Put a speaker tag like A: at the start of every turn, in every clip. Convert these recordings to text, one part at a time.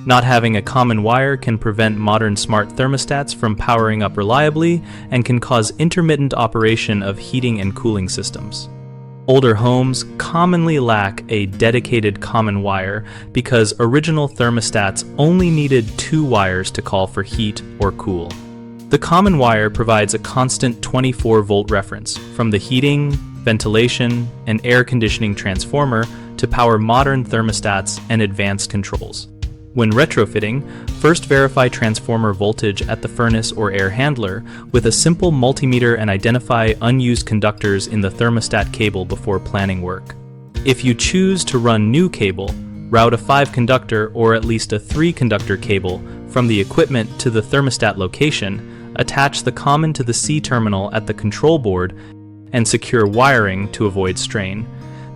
A: Not having a common wire can prevent modern smart thermostats from powering up reliably and can cause intermittent operation of heating and cooling systems. Older homes commonly lack a dedicated common wire because original thermostats only needed 2 wires to call for heat or cool. The common wire provides a constant 24-volt reference from the heating, ventilation, and air conditioning transformer to power modern thermostats and advanced controls. When retrofitting, first verify transformer voltage at the furnace or air handler with a simple multimeter and identify unused conductors in the thermostat cable before planning work. If you choose to run new cable, route a 5-conductor or at least a 3-conductor cable from the equipment to the thermostat location, attach the common to the C terminal at the control board, and secure wiring to avoid strain.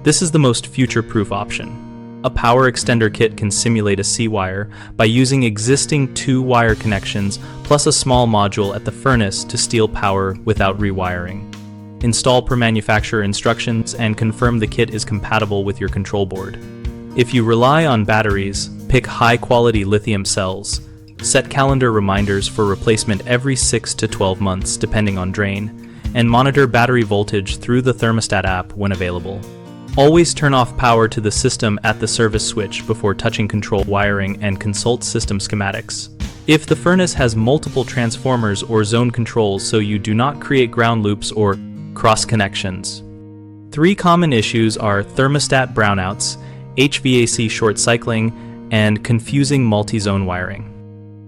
A: This is the most future-proof option. A power extender kit can simulate a C-wire by using existing 2-wire connections plus a small module at the furnace to steal power without rewiring. Install per manufacturer instructions and confirm the kit is compatible with your control board. If you rely on batteries, pick high-quality lithium cells. Set calendar reminders for replacement every 6 to 12 months depending on drain, and monitor battery voltage through the thermostat app when available. Always turn off power to the system at the service switch before touching control wiring and consult system schematics. If the furnace has multiple transformers or zone controls so you do not create ground loops or cross connections. 3 common issues are thermostat brownouts, HVAC short cycling, and confusing multi-zone wiring.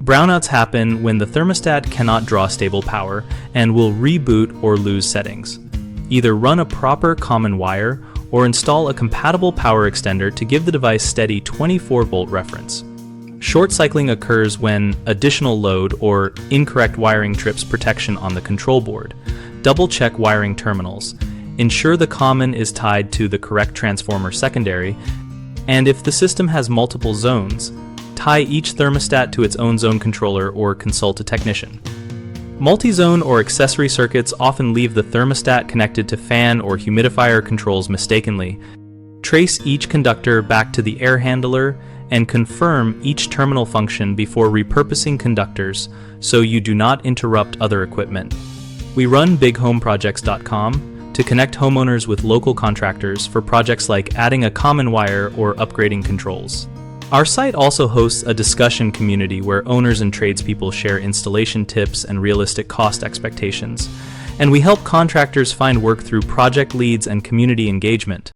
A: Brownouts happen when the thermostat cannot draw stable power and will reboot or lose settings. Either run a proper common wire or install a compatible power extender to give the device steady 24-volt reference. Short cycling occurs when additional load or incorrect wiring trips protection on the control board. Double-check wiring terminals. Ensure the common is tied to the correct transformer secondary, and if the system has multiple zones, tie each thermostat to its own zone controller or consult a technician. Multi-zone or accessory circuits often leave the thermostat connected to fan or humidifier controls mistakenly. Trace each conductor back to the air handler and confirm each terminal function before repurposing conductors so you do not interrupt other equipment. We run bighomeprojects.com to connect homeowners with local contractors for projects like adding a common wire or upgrading controls. Our site also hosts a discussion community where owners and tradespeople share installation tips and realistic cost expectations, and we help contractors find work through project leads and community engagement.